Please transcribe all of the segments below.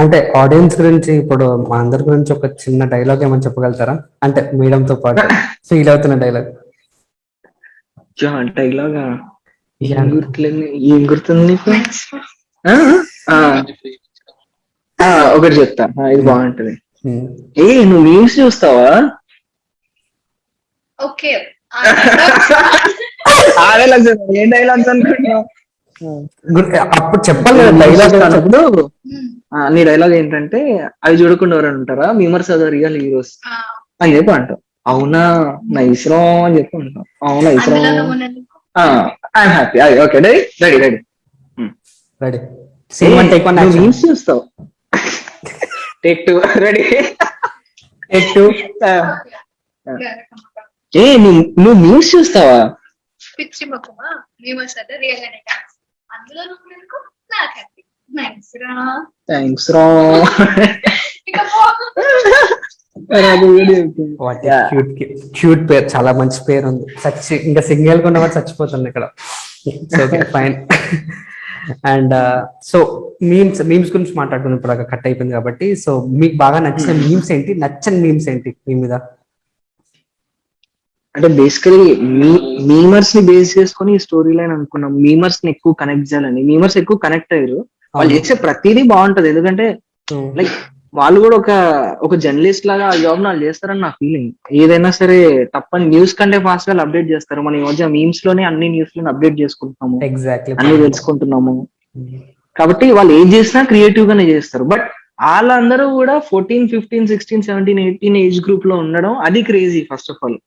అంటే ఆడియన్స్ గురించి ఇప్పుడు మా అందరి గురించి ఒక చిన్న డైలాగ్ ఏమని చెప్పగలుగుతారా? అంటే మీడియంతో పాటు ఫీల్ అవుతున్న డైలాగ్. డైలాగా ఏం గుర్తులేదు, ఏం గుర్తుంది నీకు? ఆ, ఆ, ఆ, ఒకటి చెప్తా, ఇది బాగుంటది. ఏ నువ్వు మీమ్స్ చూస్తావా? ఓకే ఆ డైలాగ్స్ ఏ డైలాగ్స్ అనుకుంటున్నావు? అప్పుడు చెప్పాలి కదా డైలాగ్ అన్నప్పుడు నీ డైలాగ్ ఏంటంటే, అవి చూడకుండా ఎవరైనా ఉంటారా, మీమర్స్ అదే రియల్ హీరోస్ అని చెప్పి అంటావు. అవునా, నైస్ రా అని చెప్పి అంటావు. అవునా, నైస్ రా, I'm happy. Okay, ready ready ready ready. నువ్వు మీమ్స్ చూస్తావు. Take two, ready take two. ఏ నువ్వు మీమ్స్ చూస్తావా? పిచ్చి మొక్కమా, మీమర్స్ అంటే రియల్ గానే డాన్స్. అందులో నువ్వు నాకు హ్యాపీ. నైస్ రా, థ్యాంక్స్ రా. క్యూట్ పేరు, చాలా మంచి పేరు ఉంది. ఇంకా సింగిల్ కొన్న వాడు చచ్చిపోతుంది ఇక్కడ. ఫైన్. అండ్ సో మీమ్స్ గురించి మాట్లాడుకున్నాం, ఇప్పుడు కట్ అయిపోయింది కాబట్టి. సో మీకు బాగా నచ్చిన మీమ్స్ ఏంటి, నచ్చని మీమ్స్ ఏంటి మీ మీద? అంటే బేసికలీ మీమర్స్ ని బేస్ చేసుకుని ఈ స్టోరీ లైన్ అనుకున్నాం. మీమర్స్ ని ఎక్కువ కనెక్ట్ చేయాలని. మీమర్స్ ఎక్కువ కనెక్ట్ అయ్యారు. వాళ్ళు చేసే ప్రతిదీ బాగుంటది, ఎందుకంటే లైక్ వాళ్ళు కూడా ఒక జర్నలిస్ట్ లాగా ఆ జాబ్ వాళ్ళు చేస్తారని నా ఫీలింగ్. ఏదైనా సరే తప్పని న్యూస్ కంటే ఫాస్ట్ గా అప్డేట్ చేస్తారు. మనం ఈ మధ్య మీమ్స్ లోనే అన్ని న్యూస్ లోనే అప్డేట్ చేసుకుంటున్నాము, అన్ని తెలుసుకుంటున్నాము. కాబట్టి వాళ్ళు ఏం చేసినా క్రియేటివ్ గానే చేస్తారు. బట్ వాళ్ళందరూ కూడా 14, 15, 16, 17, 18 ఏజ్ గ్రూప్ లో ఉండడం అది క్రేజీ. ఫస్ట్ ఆఫ్ ఆల్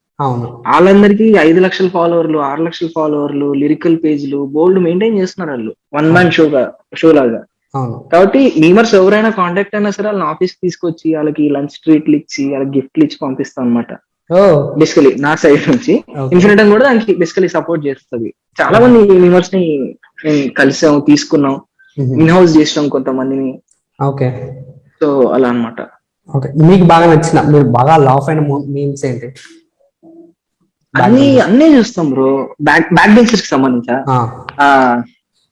వాళ్ళందరికీ 5 లక్షల ఫాలోవర్లు, 6 లక్షల ఫాలోవర్లు, లిరికల్ పేజ్లు బోల్డ్ మెయింటైన్ చేస్తున్నారు వాళ్ళు, వన్ మ్యాన్ షో లాగా. కాబట్టి మీమర్స్ ఎవరైనా కాంటాక్ట్ అయినా సరే వాళ్ళని ఆఫీస్ తీసుకొచ్చి వాళ్ళకి లంచ్ ట్రీట్లు ఇచ్చి వాళ్ళకి గిఫ్ట్లు ఇచ్చి పంపిస్తాం అనమాట. బేసికలీ నా సైడ్ నుంచి ఇన్ఫినిటం కూడా దానికి బేసికలీ సపోర్ట్ చేస్తుంది. చాలా మంది మీమర్స్ ని కలిసాం, తీసుకున్నాం, ఇన్ హౌస్ చేసినాం కొంతమందిని. ఓకే, సో అలా అనమాట. మీకు బాగా నచ్చిన, మీరు బాగా లాఫ్ అయిన మీమ్స్ ఏంటి? అన్నీ చూస్తాం బ్రో. బ్యాక్ బెంచర్స్ కి సంబంధించా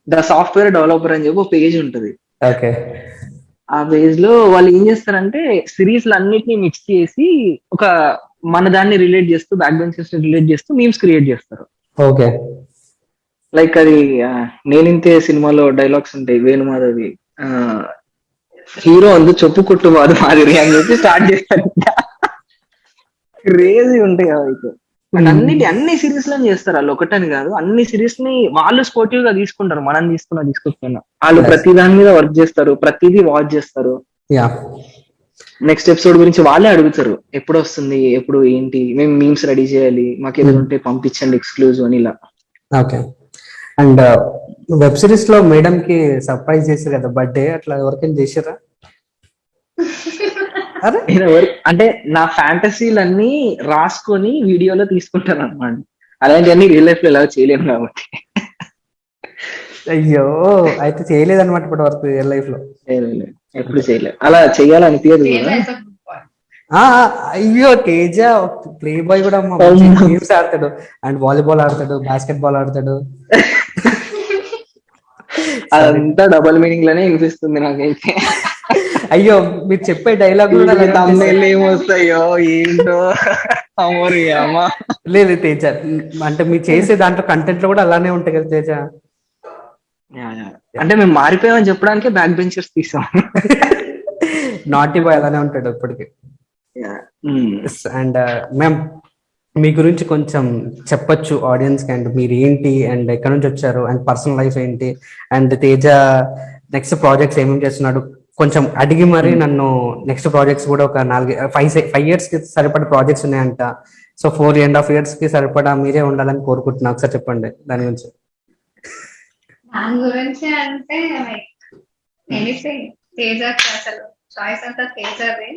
ద సాఫ్ట్వేర్ డెవలపర్ అని చెప్పి ఒక పేజ్ ఉంటది. ఓకే, ఆ పేజ్ లో వాళ్ళు ఏం చేస్తారంటే సిరీస్ అన్నిటిని మిక్స్ చేసి ఒక మన దాన్ని రిలేట్ చేస్తూ, బ్యాక్ బెంచర్స్ రిలేట్ చేస్తూ మీమ్స్ క్రియేట్ చేస్తారు. ఓకే, లైక్ అది నేనింతే సినిమాలో డైలాగ్స్ ఉంటాయి, వేణుమాధవి హీరో అందు చెప్పు కొట్టు వాదు మాదిరి అని చెప్పి స్టార్ట్ చేస్తారు. క్రేజీ ఉంటాయి అవైతే. అన్ని సిరీస్ లో చేస్తారు వాళ్ళు, ఒకటని కాదు, అన్ని సిరీస్ ని వాళ్ళు స్పోర్టివ్ గా తీసుకుంటారు. మనం తీసుకోకపోయినా వాళ్ళు ప్రతి దాని మీద వర్క్ చేస్తారు, ప్రతిదీ వాచ్ చేస్తారు. నెక్స్ట్ ఎపిసోడ్ గురించి వాళ్ళే అడుగుతారు, ఎప్పుడు వస్తుంది, ఎప్పుడు ఏంటి, మేము మీమ్స్ రెడీ చేయాలి, మాకు ఏదైనా ఉంటే పంపించండి ఎక్స్క్లూజివ్ అని ఇలా. ఓకే. అండ్ వెబ్ సిరీస్ లో మేడం కి సర్ప్రైజ్ చేశారు కదా బర్త్డే, అట్లా ఎవరికైనా చేసారా? అంటే నా ఫ్యాంటసీలన్నీ రాసుకొని వీడియోలో తీసుకుంటాను అనమాట. అలాంటివన్నీ రియల్ లైఫ్ లో ఎలా చేయలేము కాబట్టి. అయ్యో, అయితే చేయలేదు అనమాట ఇప్పటి వరకు రియల్ లైఫ్ లో? ఎప్పుడు చేయలేదు, అలా చెయ్యాలనిపించదు. అయ్యో, తేజ ప్లే బాయ్ కూడా గేమ్స్ ఆడతాడు, అండ్ వాలీబాల్ ఆడతాడు, బాస్కెట్ బాల్ ఆడతాడు. అదంతా డబుల్ మీనింగ్ లోనే వినిపిస్తుంది నాకైతే. అయ్యో, మీరు చెప్పే డైలాగ్ ఏమొస్తాయో ఏంటో అమ్మోరి అమ్మా. లేదు తేజ, అంటే మీరు చేసే దాంట్లో కంటెంట్ లో కూడా అలానే ఉంటాయి కదా తేజ. అంటే మేము మారిపోయామని చెప్పడానికి బ్యాక్ బెంచర్స్ తీసాం. నాటీ బాయ్ అలానే ఉంటాడు ఇప్పటికి. అండ్ మ్యామ్, మీ గురించి కొంచెం చెప్పొచ్చు ఆడియన్స్ కి, అండ్ మీరు ఏంటి, అండ్ ఎక్కడి నుంచి వచ్చారు, అండ్ పర్సనల్ లైఫ్ ఏంటి, అండ్ తేజ నెక్స్ట్ ప్రాజెక్ట్స్ ఏమేమి చేస్తున్నాడు కొంచెం అడిగి మరి నన్ను. నెక్స్ట్ ప్రాజెక్ట్స్ కూడా ఒక 5 years కి సరిపడా ప్రాజెక్ట్స్ ఉన్నాయంట. సో 4.5 years కి సరిపడా మీరే ఉండాలని కోరుకుంటున్నా. ఒకసారి చెప్పండి దాని గురించి. దాని గురించి అంటే తేజకి అసలు చాయిస్ అంతా తేజదే.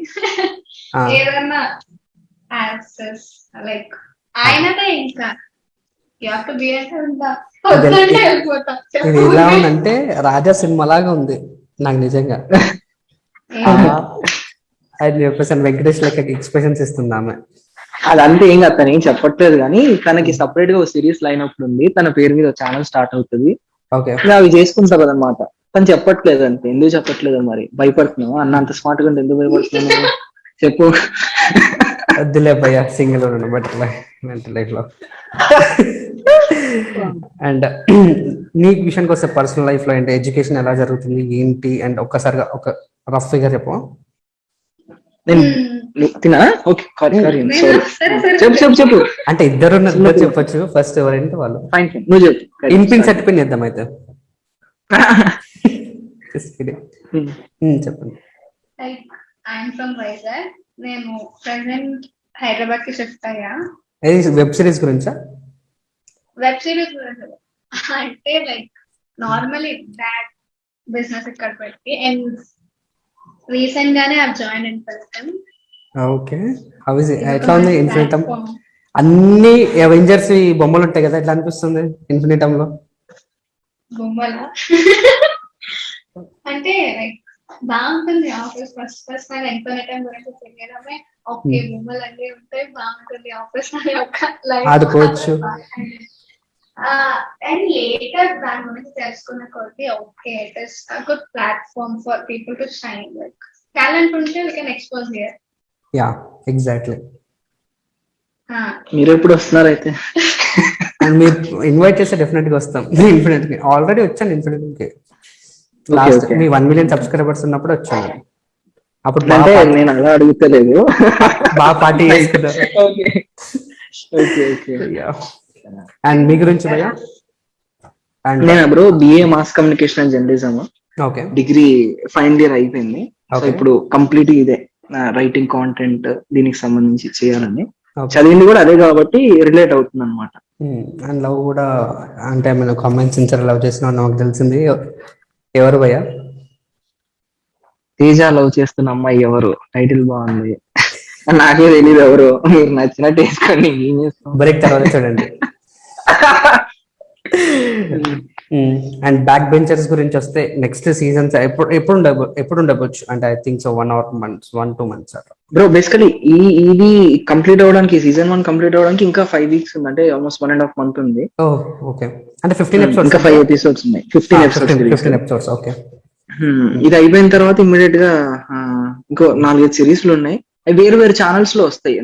ఏదన్నా యాక్సెస్ లైక్ ఆయనదే, ఇంకా ఇది ఎలా ఉందంటే రాజా సినిమా లాగా ఉంది నాకు నిజంగా. అది చెప్పేసి వెంకటేష్ లెక్క ఎక్స్ప్రెషన్స్ ఇస్తుంది ఆమె. అదంతా ఏం కాదు, తను ఏం చెప్పట్లేదు, కానీ తనకి సపరేట్ గా ఒక సిరీస్ లైన్ అప్ ఉంది, తన పేరు మీద ఛానల్ స్టార్ట్ అవుతుంది, అవి చేసుకుంటారు అనమాట. తను చెప్పట్లేదు అంతే. ఎందుకు చెప్పట్లేదు మరి? భయపడుతున్నావు అన్న? అంత స్మార్ట్ గా ఉంటే ఎందుకు భయపడుతున్నావు చెప్పు. వద్దులే భయ్య, సింగిల్ ఉన్నాను బెటర్ లైఫ్ లో. అండ్ నీ విషయానికి వస్తే పర్సనల్ లైఫ్ లో ఏంటి, ఎడ్యుకేషన్ ఎలా జరుగుతుంది ఏంటి, అండ్ ఒక్కసారిగా ఒక రఫ్ ఫిగర్ చెప్పు. నేను తినా? Okay, sorry. చెప్పు. అంటే ఇద్దరు చెప్పొచ్చు, ఫస్ట్ ఎవరంటే వాళ్ళు. ఫైన్, నువ్వు చెప్పు. ఇన్పిన్ సెట్పిన్ చేద్దాం అయితే. చెప్పండి. Like I'm from Vizag. నేను ప్రెసెంట్ హైదరాబాద్ కి షిఫ్ట్ అయ్యా. వెబ్ సిరీస్ గురించా? వెబ్ సిరీస్ అంటే లైక్ నార్మల్లీ బ్యాడ్ బిజినెస్ ఇక్కడ పెట్టి, అండ్ రీసెంట్ గానే I join Infinitum. Okay, how is it? ఎట్లా ఉంది ఇన్ఫినిటమ్? అన్ని అవెంజర్స్ బొమ్మలు ఉంటాయి కదా, ఎట్లా అనిపిస్తుంది ఇన్ఫినిటమ్ లో? బొమ్మల అంటే లైక్ బాగుంటుంది ఆఫీస్. ఫస్ట్ నాకు ఇన్ఫినిటమ్ గురించి తెలియడమే. ఓకే, బొమ్మలు అన్నీ ఉంటాయి, బాగుంటుంది ఆఫీస్ అని ఒక లైఫ్ ఆడుకోవచ్చు. అండ్ లేటర్ దాని గురించి తెలుసుకున్న కొద్ది okay, it is a good platform for people to shine. Like talent ఉంటే we can expose here. Yeah, exactly. మీరు ఎప్పుడు వస్తున్నారు అయితే? అండ్ మీరు ఇన్వైట్ చేస్తే డెఫినెట్ గా వస్తాం. ఇన్ఫినిట్ కి ఆల్రెడీ వచ్చాను. ఇన్ఫినిట్ కి లాస్ట్ మీ 1 million సబ్స్క్రైబర్స్ ఉన్నప్పుడు వచ్చాను. అప్పుడు అంటే నేను అలా అడుగుతలేదు, బాగా పార్టీ చేసుకున్నారు. అండ్ మీ గురించి భయ్యా? నేను bro BA mass communication and journalism. Okay, degree final year అయిపోయింది. సో ఇప్పుడు కంప్లీట్ ఇదే రైటింగ్ కాంటెంట్ దీనికి సంబంధించి చేయాలని. చదివింది కూడా అదే కాబట్టి రిలేట్ అవుతుంది అనమాట. అండ్ లవ్ కూడా, అంటే మనం కామెంట్స్ సిన్సియర్ లవ్ చేసిన నాకు తెలిసింది. ఎవరు భయ్యా? తేజ లవ్ చేస్తున్న అమ్మాయి ఎవరు? టైటిల్ బాగుంది. నాకే తెలియదు ఎవరు. మీరు నచ్చినట్టు వేసుకోండి. బ్రేక్ తర్వాత చూడండి. అండ్ బ్యాక్ బెంచర్స్ గురించి వస్తే నెక్స్ట్ సీజన్స్ ఎప్పుడు ఉండవచ్చు అంటే ఐ థింక్ సో 1-2 months అట్లా. బ్రో బేసికలీ ఇది కంప్లీట్ అవడానికి, సీజన్ 1 కంప్లీట్ అవడానికి ఇంకా 5 weeks ఉంది. అంటే ఆల్మోస్ట్ 1.5 month ఉంది. ఓకే, అంటే 15 episodes, ఇంకా 5 episodes ఉన్నాయి. 15 episodes. ఓకే, ఇది అయిపోయిన తర్వాత ఇమ్మీడియట్ గా ఇంకో 4-5 సిరీస్లు ఉన్నాయి. అవి వేరు వేరు ఛానల్స్ లో వస్తాయి.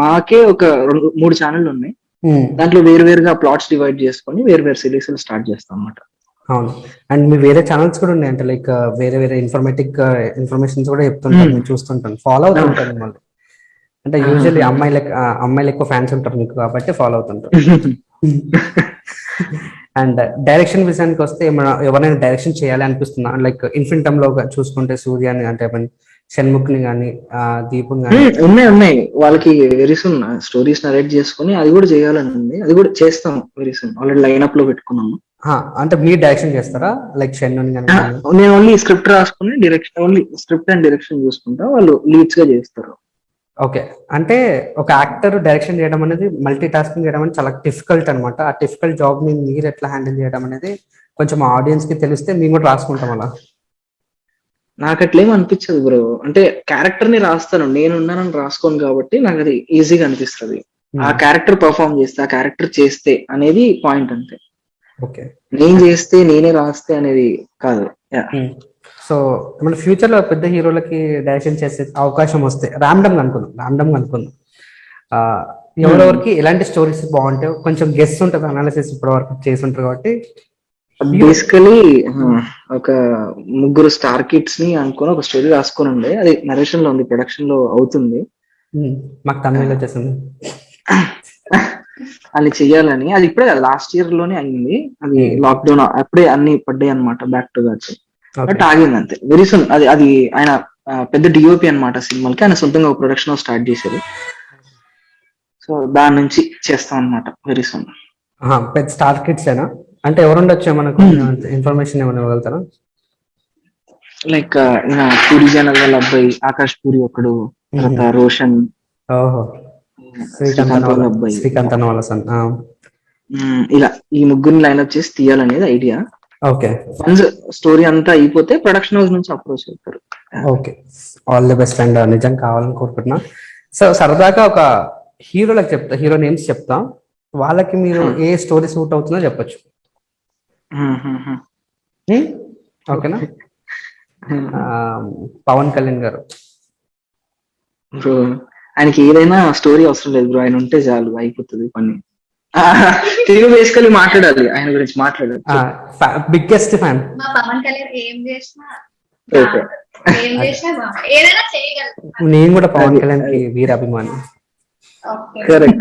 మాకే ఒక 2-3 ఛానల్ ఉన్నాయి. దాంట్లో వేరు వేరుగా ప్లాట్స్ డివైడ్ చేసుకొని వేరు వేరు సిరీస్ స్టార్ట్ చేస్తాం అన్నమాట. అవును. అండ్ మీ వేరే ఛానల్స్ కూడా ఉన్నాయి అంటే లైక్ వేరే వేరే ఇన్ఫర్మేషన్స్ కూడా చెప్తుంటారు, నేను చూస్తుంటాను, ఫాలో అవుతుంటాను మిమ్మల్ని. అంటే యూజువల్లీ అమ్మాయిలు ఎక్కువ ఫ్యాన్స్ ఉంటారు మీకు కాబట్టి ఫాలో అవుతుంటారు. అండ్ డైరెక్షన్ విషయానికి వస్తే ఎవరైనా డైరెక్షన్ చేయాలి అనిపిస్తుందా? లైక్ ఇన్ఫినిటమ్ లో చూసుకుంటే సూర్యాని, అంటే షణ్ముఖ్ ని కానీ దీపుని కానీ. ఉన్నాయి వాళ్ళకి వెరీ సూన్ స్టోరీస్ నరేట్ చేసుకుని అది కూడా చేయాలని ఉంది. అది కూడా చేస్తాం వెరీ సూన్. ఆల్రెడీ లైన్అప్ లో పెట్టుకున్నాము. అంటే మీరు డైరెక్షన్ చేస్తారా? లైక్ షణ్ముఖ్ కానీ? నేను ఓన్లీ స్క్రిప్ట్ రాసుకుని direction, only script and direction చూసుకుంటా, వాళ్ళు లీడ్స్ గా చేస్తారు. ఓకే, అంటే ఒక యాక్టర్ డైరెక్షన్ చేయడం అనేది, మల్టీ టాస్కింగ్ చేయడం అనేది చాలా డిఫికల్ట్ అనమాట. ఆ డిఫికల్ట్ జాబ్ ని మీరు ఎట్లా హ్యాండిల్ చేయడం అనేది కొంచెం ఆడియన్స్ కి తెలిస్తే మేము కూడా రాసుకుంటాం అలా. నాకు అట్లేం అనిపించదు బ్రో. అంటే క్యారెక్టర్ ని రాస్తాను, నేను ఉన్నానని రాసుకోను కాబట్టి నాకు అది ఈజీగా అనిపిస్తుంది. ఆ క్యారెక్టర్ పర్ఫామ్ చేస్తే, ఆ క్యారెక్టర్ చేస్తే అనేది పాయింట్ అంతే. ఓకే, నేను చేస్తే నేనే రాస్తే అనేది కాదు. సో మన ఫ్యూచర్ లో పెద్ద హీరోలకి డైరెక్షన్ చేసే అవకాశం వస్తే ర్యాండమ్ అనుకుందాం, ఎవరెవరికి ఎలాంటి స్టోరీస్ బాగుంటాయో కొంచెం గెస్ ఉంటుంది, అనాలిసిస్ ఇప్పటి వరకు చేసి ఉంటారు కాబట్టి. బేసికలీ ఒక 3 స్టార్ కిడ్స్ ని అనుకుని ఒక స్టోరీ రాసుకొని ఉండే, అది నరేషన్ లో ఉంది, ప్రొడక్షన్ లో అవుతుంది. మాకు తమిళ వచ్చేసింది అది చెయ్యాలని. అది ఇప్పుడే లాస్ట్ ఇయర్ లోనే అయింది. అది లాక్డౌన్ అప్పుడే అన్ని పడ్డాయి అనమాట, బ్యాక్ టు బ్యాక్. బట్ ఆగింది అంతే. వెరీ సూన్ అది ఆయన పెద్ద డిఓపి అనమాట సినిమాలకి. ఆయన సొంతంగా ఒక ప్రొడక్షన్ స్టార్ట్ చేశారు. సో దాని నుంచి చేస్తాం అనమాట వెరీ సూన్. పెద్ద స్టార్ కిడ్స్ ఏనా? అంటే ఎవరుండొచ్చు, మనకు ఇన్ఫర్మేషన్ ఏమైనా ఇవ్వగలుగుతారా? లైక్ పూరి జనరల్ వాళ్ళ అబ్బాయి ఆకాష్ పూరి ఒకడు, తర్వాత రోషన్, శ్రీకాంత్ వాళ్ళ సన్, ఇలా ఈ 3 లైన్అప్ చేసి తీయాలనేది ఐడియా. ఓకే, స్టోరీ అంతా అయిపోతే ప్రొడక్షన్ హౌస్ నుంచి అప్రోచ్ అవుతారు. Okay, all the best and నిజం కావాలని కోరుకుంటున్నా. సో సరదాగా ఒక హీరోలకు చెప్తా, హీరో నేమ్స్ చెప్తా, వాళ్ళకి మీరు ఏ స్టోరీ సూట్ అవుతుందో చెప్పొచ్చు. ఓకేనా. పవన్ కళ్యాణ్ గారు. బ్రో ఆయనకి ఏదైనా స్టోరీ అవసరం లేదు బ్రో, ఆయన ఉంటే చాలు అయిపోతుంది పని. తెలుగు బేసికలీ మాట్లాడాలి, ఆయన గురించి మాట్లాడాలి. Biggest fan. మా పవన్ కళ్యాణ్ ఏం చేసినా ఓకే. ఏం చేసినా బాగుంది. ఏదైనా చేయగలరు. నేను కూడా పవన్ కళ్యాణ్ కి వీర అభిమాని. ఓకే. కరెక్ట్.